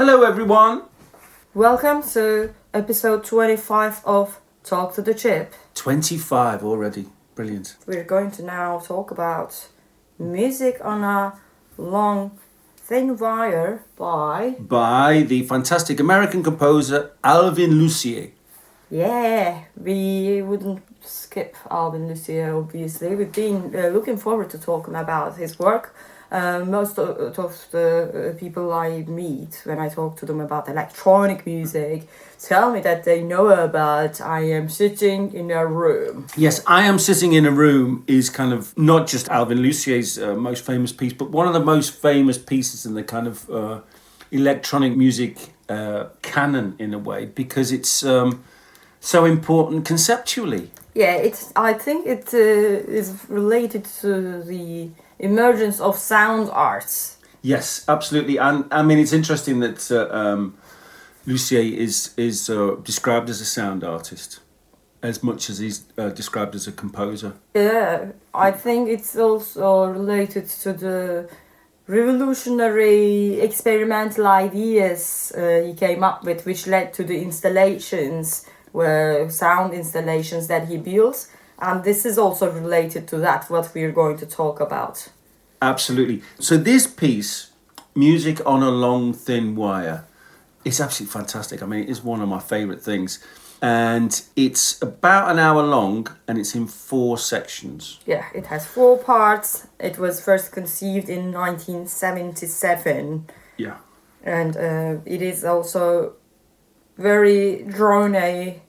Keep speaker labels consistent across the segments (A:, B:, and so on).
A: Hello everyone!
B: Welcome to episode 25 of Talk to the Chip.
A: 25 already. Brilliant.
B: We're going to now talk about music on a long thin wire
A: by the fantastic American composer Alvin Lucier.
B: Yeah, we wouldn't skip Alvin Lucier, obviously. We've been looking forward to talking about his work. Most of the people I meet, when I talk to them about electronic music, tell me that they know about I Am Sitting in a Room.
A: Yes, I Am Sitting in a Room is kind of not just Alvin Lucier's most famous piece, but one of the most famous pieces in the kind of electronic music canon in a way, because it's so important conceptually.
B: Yeah, I think it is related to the emergence of sound arts.
A: Yes, absolutely. And I mean, it's interesting that Lucier is described as a sound artist as much as he's described as a composer.
B: Yeah, I think it's also related to the revolutionary experimental ideas he came up with, which led to the installations, sound installations that he builds. And this is also related to that, what we're going to talk about.
A: Absolutely. So this piece, Music on a Long Thin Wire, is absolutely fantastic. I mean, it is one of my favourite things. And it's about an hour long and it's in 4 sections.
B: Yeah, it has 4 parts. It was first conceived in 1977.
A: Yeah.
B: And it is also very drony,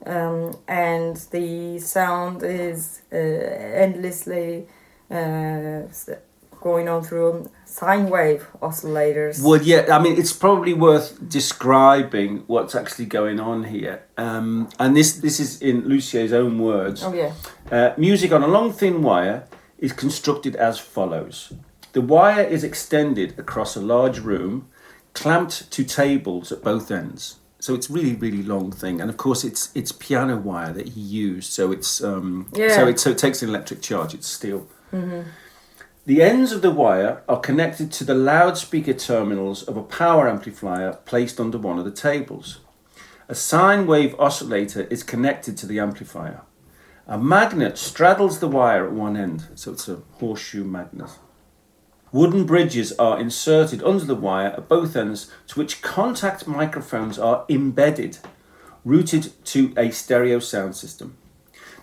B: and the sound is endlessly going on through sine wave oscillators.
A: Well, yeah, I mean, it's probably worth describing what's actually going on here. And this is in Lucier's own words.
B: Oh, yeah.
A: Music on a long thin wire is constructed as follows. The wire is extended across a large room, clamped to tables at both ends. So it's really, really long thing, and of course it's piano wire that he used. So it's so it takes an electric charge. It's steel.
B: Mm-hmm.
A: The ends of the wire are connected to the loudspeaker terminals of a power amplifier placed under one of the tables. A sine wave oscillator is connected to the amplifier. A magnet straddles the wire at one end, so it's a horseshoe magnet. Wooden bridges are inserted under the wire at both ends, to which contact microphones are embedded, routed to a stereo sound system.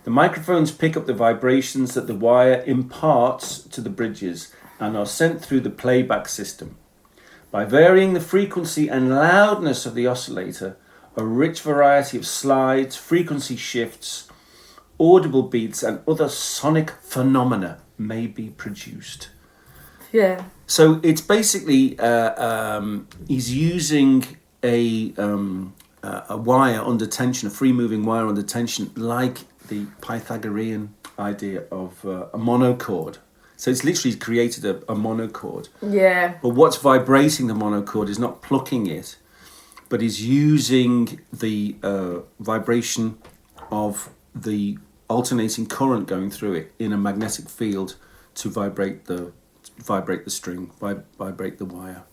A: The microphones pick up the vibrations that the wire imparts to the bridges and are sent through the playback system. By varying the frequency and loudness of the oscillator, a rich variety of slides, frequency shifts, audible beats and other sonic phenomena may be produced.
B: Yeah.
A: So it's basically he's using a wire under tension, a free moving wire under tension, like the Pythagorean idea of a monochord. So it's literally created a monochord.
B: Yeah.
A: But what's vibrating the monochord is not plucking it, but is using the vibration of the alternating current going through it in a magnetic field to vibrate the string, vibrate the wire.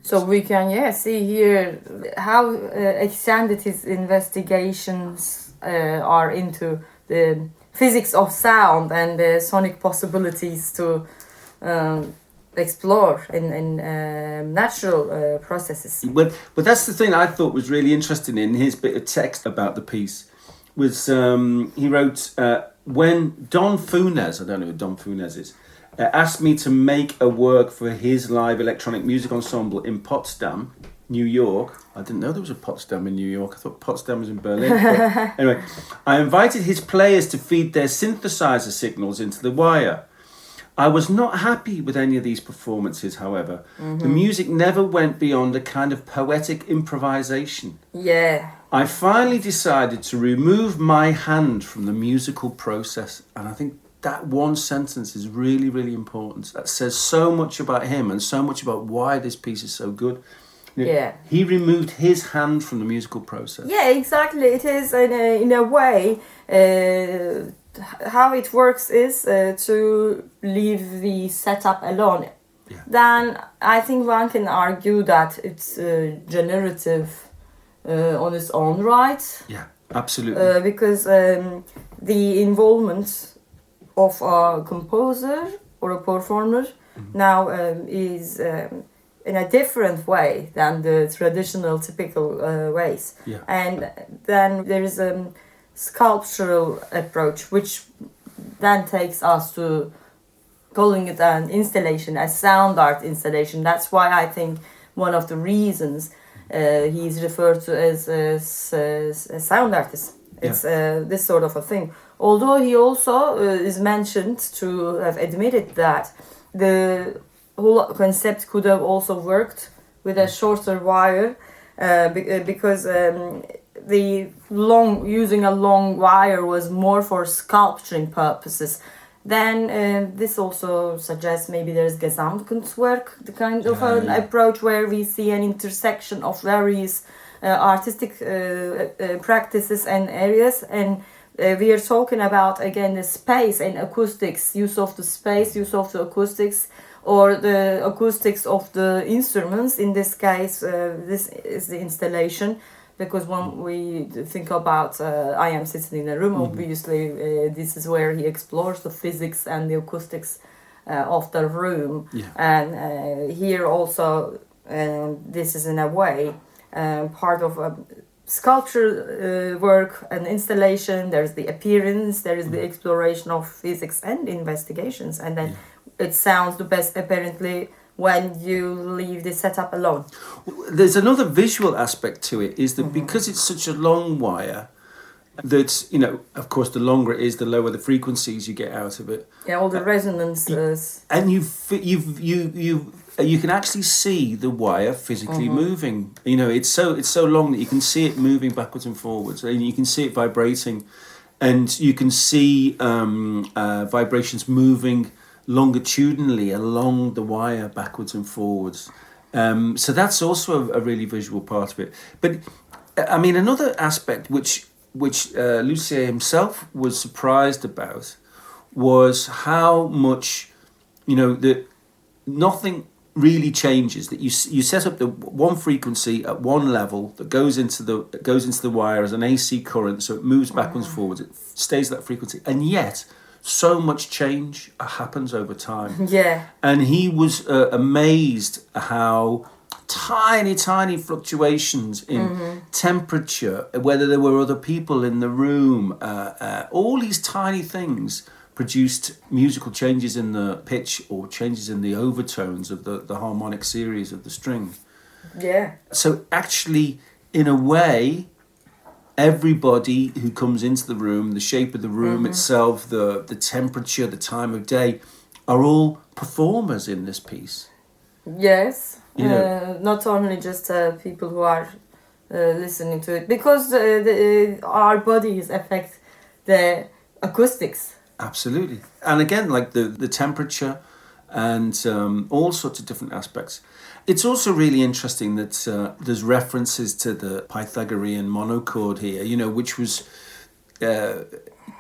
B: So we can see here how extended his investigations are into the physics of sound and the sonic possibilities to explore in natural processes.
A: But that's the thing I thought was really interesting in his bit of text about the piece was he wrote, when Don Funes, I don't know who Don Funes is, asked me to make a work for his live electronic music ensemble in Potsdam, New York. I didn't know there was a Potsdam in New York. I thought Potsdam was in Berlin. But anyway, I invited his players to feed their synthesizer signals into the wire. I was not happy with any of these performances, however. Mm-hmm. The music never went beyond a kind of poetic improvisation.
B: Yeah.
A: I finally decided to remove my hand from the musical process, and I think that one sentence is really, really important. That says so much about him and so much about why this piece is so good.
B: Yeah.
A: He removed his hand from the musical process.
B: Yeah, exactly. It is in a way how it works is to leave the setup alone.
A: Yeah.
B: Then I think one can argue that it's generative on its own right.
A: Yeah, absolutely.
B: Because the involvement of a composer or a performer now is in a different way than the traditional typical ways.
A: Yeah.
B: And then there is a sculptural approach which then takes us to calling it an installation, a sound art installation. That's why I think one of the reasons he's referred to as a sound artist. It's this sort of a thing. Although he also is mentioned to have admitted that the whole concept could have also worked with a shorter wire because the using a long wire was more for sculpturing purposes. Then this also suggests maybe there's Gesamtkunstwerk, the kind of an approach where we see an intersection of various artistic practices and areas, and we are talking about again the space and acoustics, use of the space, use of the acoustics, or the acoustics of the instruments. In this case, this is the installation. Because when we think about I Am Sitting in a Room, obviously this is where he explores the physics and the acoustics of the room.
A: Yeah.
B: And here also, this is in a way part of a sculpture work, an installation. There's the appearance, there is the exploration of physics and investigations. And then it sounds the best apparently when you leave the setup alone.
A: There's another visual aspect to it, is that because it's such a long wire, that, you know, of course, the longer it is, the lower the frequencies you get out of it.
B: Yeah, all the resonances.
A: And you can actually see the wire physically moving. You know, it's so long that you can see it moving backwards and forwards, and you can see it vibrating, and you can see vibrations moving longitudinally along the wire backwards and forwards. So that's also a really visual part of it. But I mean, another aspect which Lucier himself was surprised about was how much, you know, that nothing really changes, that you set up the one frequency at one level that goes into the wire as an AC current, so it moves backwards and forwards, it stays that frequency, and yet so much change happens over time.
B: Yeah.
A: And he was amazed how tiny fluctuations in temperature, whether there were other people in the room, all these tiny things produced musical changes in the pitch or changes in the overtones of the harmonic series of the string.
B: Yeah.
A: So actually, in a way, everybody who comes into the room, the shape of the room itself, the temperature, the time of day, are all performers in this piece.
B: Yes.
A: You know,
B: not only just people who are listening to it, because our bodies affect the acoustics.
A: Absolutely. And again, like the temperature and all sorts of different aspects. It's also really interesting that there's references to the Pythagorean monochord here, you know, which was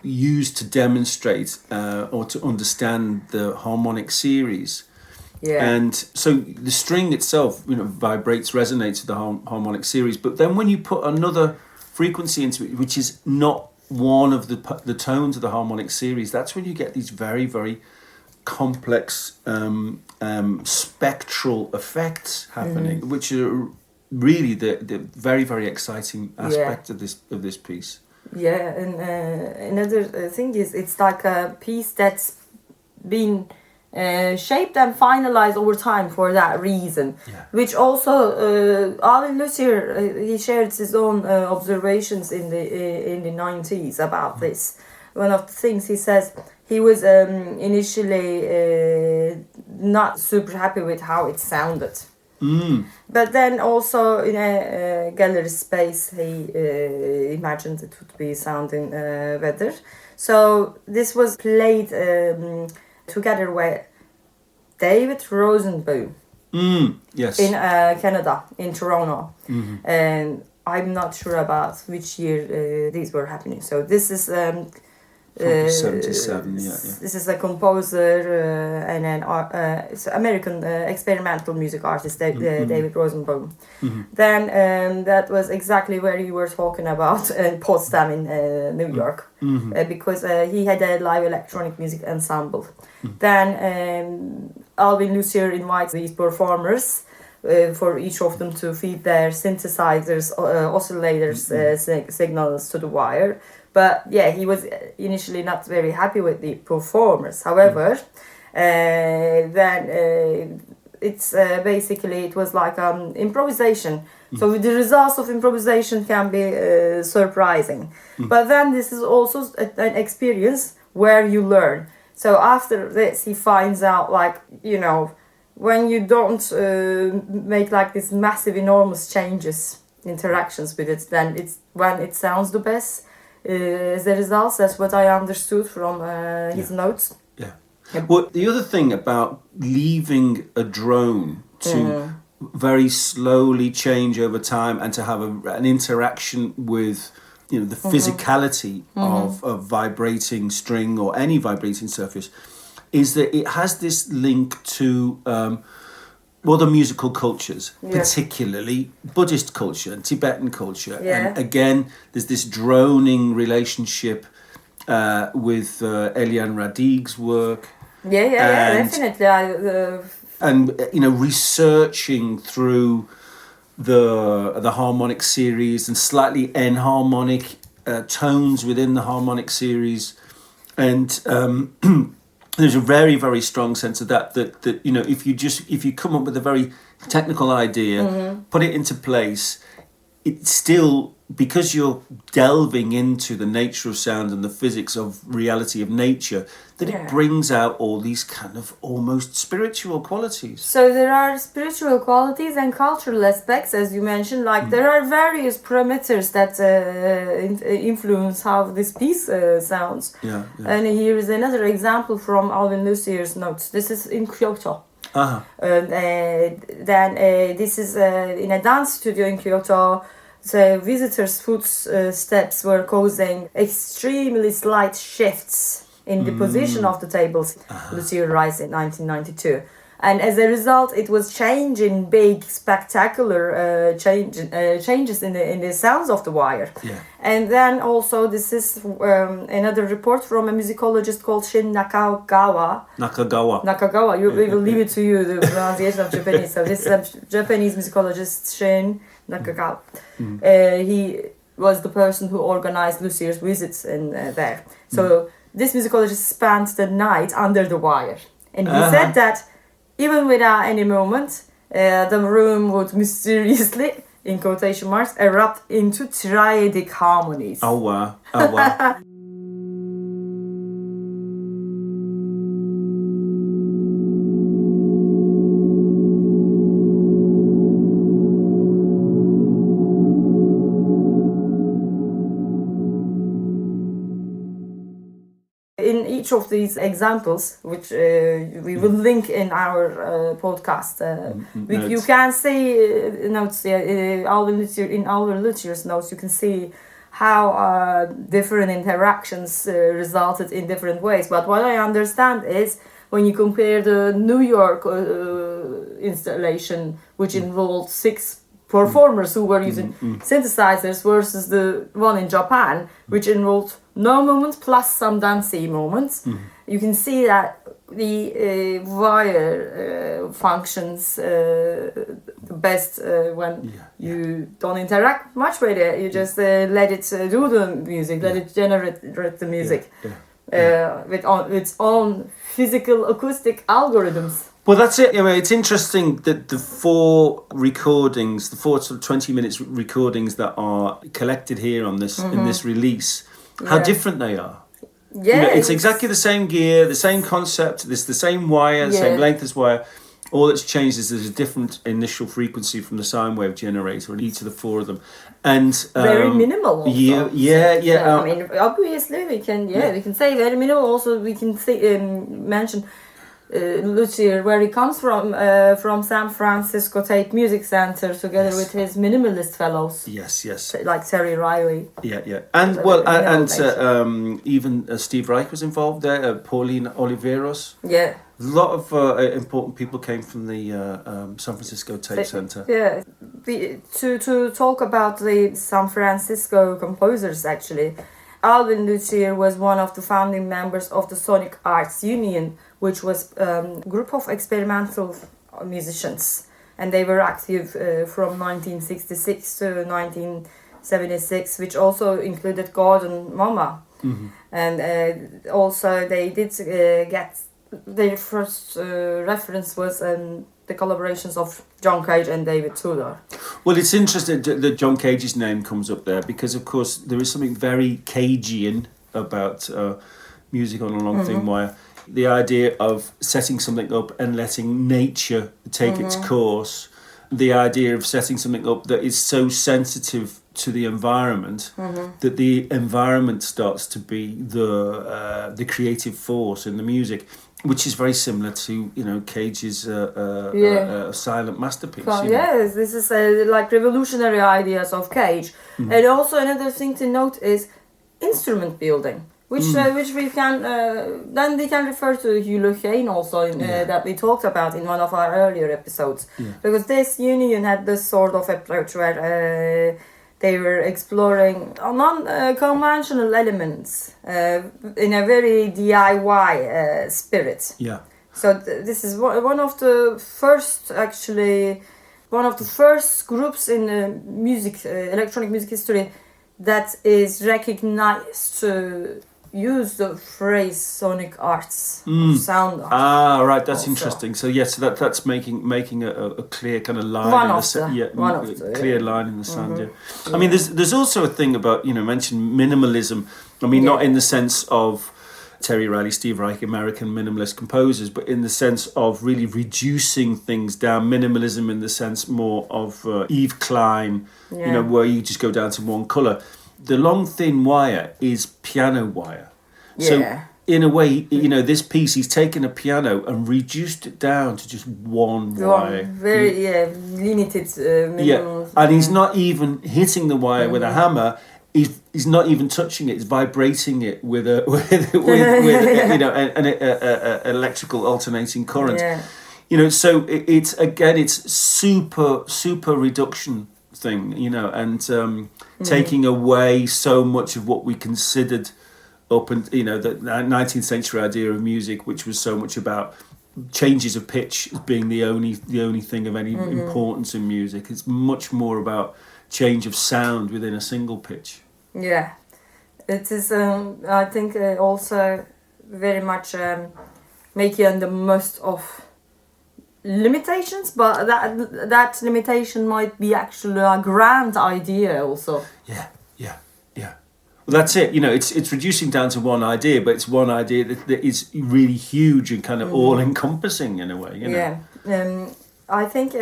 A: used to demonstrate or to understand the harmonic series.
B: Yeah.
A: And so the string itself, you know, vibrates, resonates with the harmonic series. But then when you put another frequency into it, which is not one of the tones of the harmonic series, that's when you get these very, very complex spectral effects happening, which are really the very, very exciting aspect of this piece.
B: Yeah, and another thing is it's like a piece that's been shaped and finalized over time for that reason.
A: Yeah.
B: Which also Alvin Lucier he shared his own observations in the 90s about this. One of the things he says, he was initially not super happy with how it sounded. But then also in a gallery space, he imagined it would be sounding better. So this was played together with David Rosenbaum
A: Yes.
B: in Canada, in Toronto. And I'm not sure about which year these were happening. So this is...
A: Probably 77, yeah.
B: This is a composer and an it's American experimental music artist, David Rosenbaum. Then that was exactly where you were talking about Potsdam in New York, because he had a live electronic music ensemble. Then Alvin Lucier invites these performers for each of them to feed their synthesizers, oscillators, signals to the wire. But yeah, he was initially not very happy with the performers. However, then it's basically it was like improvisation. So the results of improvisation can be surprising. But then this is also an experience where you learn. So after this, he finds out when you don't make like this massive, enormous changes, interactions with it, then it's when it sounds the best. As a result, that's what I understood from his notes.
A: Yeah. Well, the other thing about leaving a drone to very slowly change over time and to have an interaction with, the physicality of a vibrating string or any vibrating surface, is that it has this link to other musical cultures, particularly Buddhist culture and Tibetan culture.
B: Yeah.
A: And again, there's this droning relationship with Eliane Radig's work.
B: Yeah, definitely.
A: And researching through the harmonic series and slightly enharmonic tones within the harmonic series, and there's a very, very strong sense of that if you come up with a very technical idea, put it into place, it's still, because you're delving into the nature of sound and the physics of reality of nature, that it brings out all these kind of almost spiritual qualities.
B: So there are spiritual qualities and cultural aspects, as you mentioned. Like there are various parameters that influence how this piece sounds.
A: Yeah.
B: And here is another example from Alvin Lucier's notes. This is in Kyoto. Then this is in a dance studio in Kyoto. The visitors' footsteps were causing extremely slight shifts in the position of the tables. Lucier writes in 1992. And as a result, it was changing big, spectacular changes in the sounds of the wire.
A: Yeah.
B: And then also, this is another report from a musicologist called Shin Nakagawa. We will leave it to you, the pronunciation of Japanese. So this is a Japanese musicologist, Shin Nakagawa. He was the person who organized Lucier's visits in there. So this musicologist spent the night under the wire. And he said that even without any movement, the room would mysteriously, in quotation marks, erupt into triadic harmonies.
A: Oh wow.
B: In each of these examples, which we will link in our podcast, you can see notes. In Alvin Lucier's notes, you can see how different interactions resulted in different ways. But what I understand is when you compare the New York installation, which involved 6 performers who were using synthesizers, versus the one in Japan, which involved no movement plus some dancey moments, you can see that the wire functions the best when you don't interact much with it. You just let it do the music, let it generate the music with its own physical acoustic algorithms.
A: Well, that's it. It's interesting that the 4 recordings, the 4 sort of 20 minutes recordings that are collected here on this in this release, how different they are.
B: Yeah,
A: it's exactly the same gear, the same concept. It's the same wire, the same length as wire, All that's changed is there's a different initial frequency from the sine wave generator in each of the four of them, and
B: very minimal. Also.
A: Yeah.
B: I mean, obviously we can say very minimal. Also, we can say mention Lucier, where he comes from San Francisco State Music Center, together with his minimalist fellows.
A: Yes.
B: Like Terry Riley.
A: Yeah. And even Steve Reich was involved there. Pauline Oliveros.
B: Yeah.
A: A lot of important people came from the San Francisco Tape Center.
B: Yeah. To talk about the San Francisco composers, actually, Alvin Lucier was one of the founding members of the Sonic Arts Union, which was a group of experimental musicians, and they were active from 1966 to 1976, which also included Gordon Mama.
A: Mm-hmm.
B: And also they did get their first reference was the collaborations of John Cage and David Tudor.
A: Well, it's interesting that John Cage's name comes up there because, of course, there is something very Cagean about music on a long thin wire. The idea of setting something up and letting nature take its course. The idea of setting something up that is so sensitive to the environment that the environment starts to be the creative force in the music, which is very similar to Cage's silent masterpiece.
B: Well, yes, this is like revolutionary ideas of Cage, and also another thing to note is instrument building, which we can then we can refer to Hugh Lehane also that we talked about in one of our earlier episodes, because this union had this sort of approach where they were exploring non-conventional elements in a very DIY spirit.
A: Yeah.
B: So this is one of the first groups in electronic music history that is recognized to use the phrase sonic arts, sound arts.
A: Ah, right, that's
B: also
A: interesting. So yes, that's making a clear kind of line clear line in the sand. Yeah. I mean, there's also a thing about mentioned minimalism. I mean, not in the sense of Terry Riley, Steve Reich, American minimalist composers, but in the sense of really reducing things down. Minimalism in the sense more of Yves Klein, where you just go down to one color. The long thin wire is piano wire.
B: Yeah.
A: So in a way, this piece, he's taken a piano and reduced it down to just one wire.
B: Very limited minimal.
A: And he's not even hitting the wire with a hammer. He's not even touching it. He's vibrating it with an electrical alternating current.
B: Yeah.
A: So it's super reduction thing, and taking away so much of what we considered up and the 19th century idea of music, which was so much about changes of pitch as being the only thing of any importance in music. It's much more about change of sound within a single pitch.
B: Yeah, it is. I think also very much making the most of limitations, but that limitation might be actually a grand idea also.
A: Yeah. Well, that's it. It's reducing down to one idea, but it's one idea that is really huge and kind of all-encompassing in a way.
B: Yeah. I think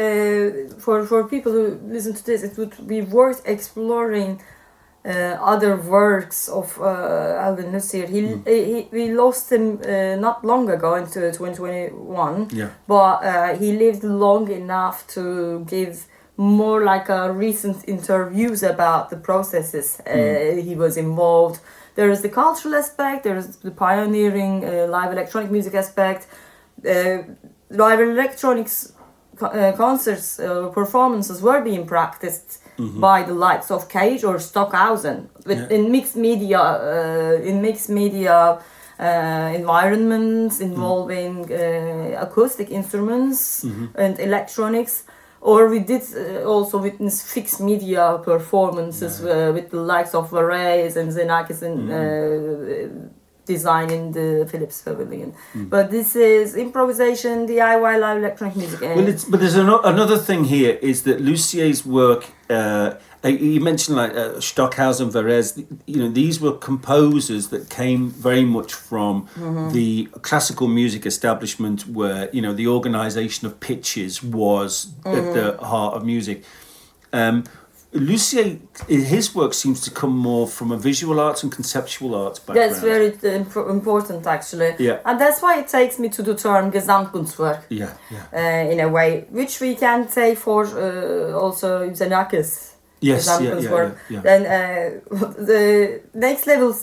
B: for people who listen to this, it would be worth exploring other works of Alvin Lucier. We lost him not long ago into 2021, but he lived long enough to give more like a recent interviews about the processes he was involved. There is the cultural aspect, there is the pioneering live electronic music aspect. Live electronics concerts, performances were being practiced by the likes of Cage or Stockhausen in mixed media environments involving acoustic instruments and electronics. Or we did also witness fixed media performances with the likes of Varese and Xenakis designing the Philips Pavilion. But this is improvisation, DIY live electronic music.
A: But there's another thing here is that Lucier's work You mentioned like Stockhausen, Varese. These were composers that came very much from the classical music establishment, where the organisation of pitches was at the heart of music. Lucier, his work seems to come more from a visual arts and conceptual arts background.
B: That's very important, actually.
A: Yeah.
B: And that's why it takes me to the term Gesamtkunstwerk.
A: Yeah.
B: In a way, which we can say for also Xenakis.
A: Yes, yeah.
B: Then the next level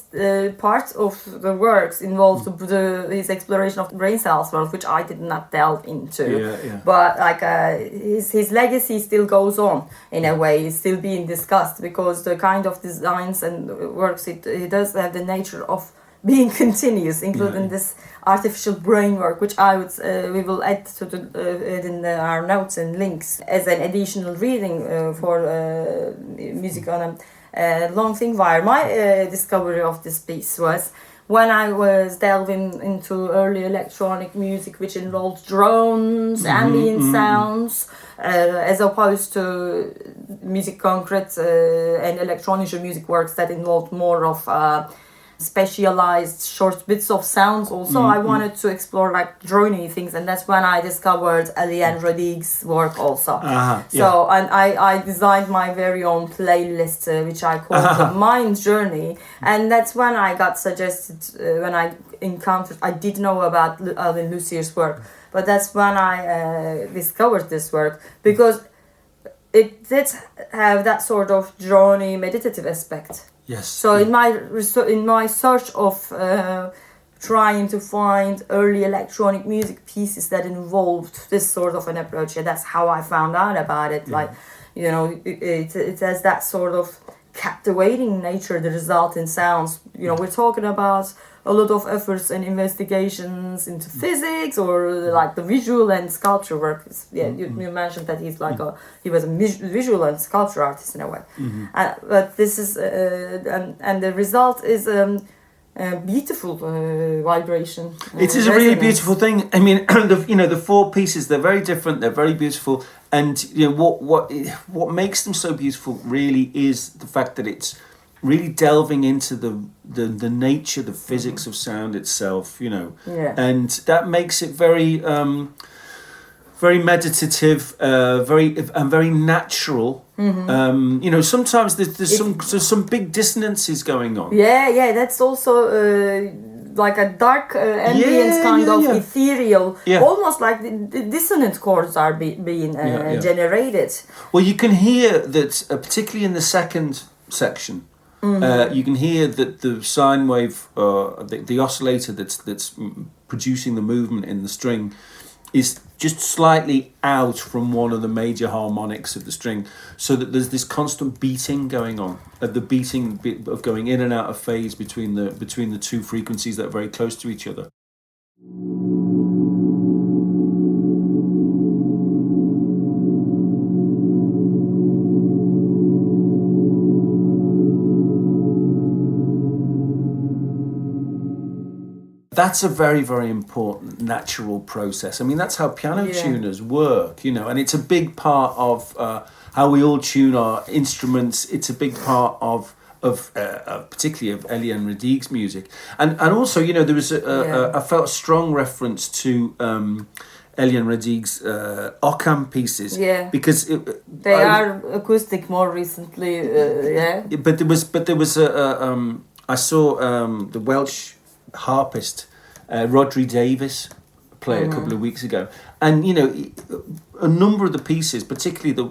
B: part of the works involves his exploration of the brain cells world, which I did not delve into. But like his legacy still goes on in a way. It's still being discussed because the kind of designs and works he does have the nature of being continuous, including this artificial brain work, which I would we will add to in our notes and links as an additional reading for music on a long thing wire. My discovery of this piece was when I was delving into early electronic music, which involved drones, ambient sounds, as opposed to music concrete and electronic music works that involved more of specialized short bits of sounds. Also, I wanted to explore like droney things, and that's when I discovered Alien Rodriguez's work also. So and I designed my very own playlist, which I called the Mind Journey, and that's when I got suggested when I encountered. I did know about Alvin Lucier's work, but that's when I discovered this work because it did have that sort of droney meditative aspect.
A: Yes.
B: So in my search of trying to find early electronic music pieces that involved this sort of an approach, that's how I found out about it. Like, it has that sort of captivating nature, the resulting sounds. We're talking about a lot of efforts and investigations into physics or like the visual and sculpture work. You mentioned that he was a visual and sculpture artist in a way. But this is and the result is beautiful vibration.
A: It is a really beautiful thing. I mean, the four pieces, they're very different. They're very beautiful, and what makes them so beautiful really is the fact that it's really delving into the nature, the physics of sound itself, and that makes it very very meditative, very natural. Sometimes there's some big dissonances going on.
B: Yeah, that's also like a dark ambient ethereal, almost like the dissonant chords are being generated.
A: Well, you can hear that, particularly in the second section. You can hear that the sine wave, the oscillator that's producing the movement in the string, is just slightly out from one of the major harmonics of the string, so that there's this constant beating going on, the beating of going in and out of phase between the two frequencies that are very close to each other. That's a very, very important natural process. I mean, that's how piano tuners work, and it's a big part of how we all tune our instruments. It's a big part of particularly of Eliane Radigue's music. And also, there was I felt a strong reference to Eliane Radigue's Occam pieces.
B: Yeah.
A: Because
B: they are acoustic more recently,
A: But there was I saw the Welsh harpist Rodri Davis play a couple of weeks ago, and a number of the pieces, particularly the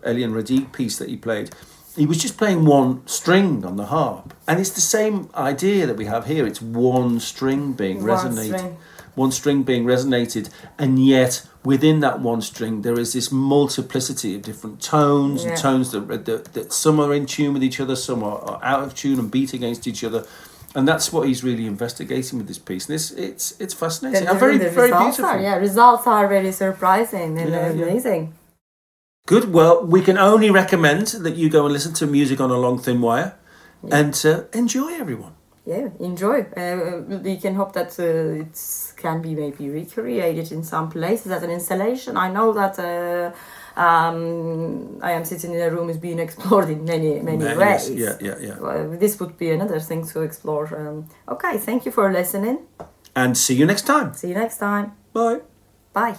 A: Eliane Radigue piece that he played, he was just playing one string on the harp, and it's the same idea that we have here. It's one string being resonated, and yet within that one string there is this multiplicity of different tones and tones that some are in tune with each other, some are out of tune and beat against each other. And that's what he's really investigating with this piece. And it's fascinating. And very, very beautiful.
B: Results are very surprising and amazing.
A: Good. Well, we can only recommend that you go and listen to music on a long thin wire and enjoy, everyone.
B: Yeah, enjoy. We can hope that it can be maybe recreated in some places as an installation. I know that I am sitting in a room is being explored in many ways.
A: Yes. Yeah.
B: This would be another thing to explore. Okay, thank you for listening.
A: And see you next time.
B: See you next time.
A: Bye.
B: Bye.